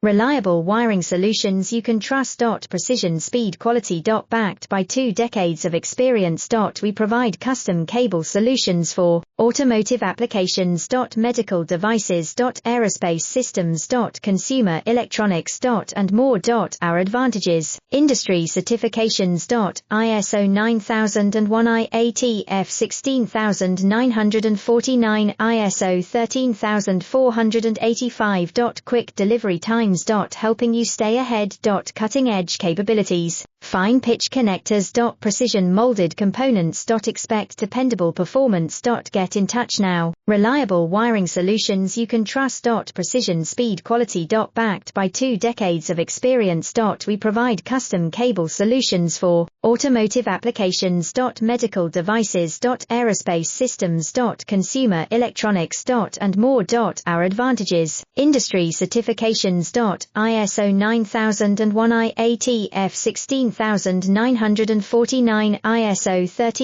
Reliable wiring solutions you can trust. Precision, speed, quality. Backed by 2 decades of experience. We provide custom cable solutions for automotive applications. Medical devices. Aerospace systems. Consumer electronics. And more. Our advantages: industry certifications. ISO 9001 IATF 16949, ISO 13485. Quick delivery times. Helping you stay ahead. Cutting edge capabilities. Fine pitch connectors. Precision molded components. Expect dependable performance. Get in touch now. Reliable wiring solutions you can trust. Precision, speed, quality. Backed by 2 decades of experience. We provide custom cable solutions for automotive applications. Medical devices. Aerospace systems. Consumer electronics. And more. Our advantages: industry certifications. ISO 9001 IATF 16949, ISO 13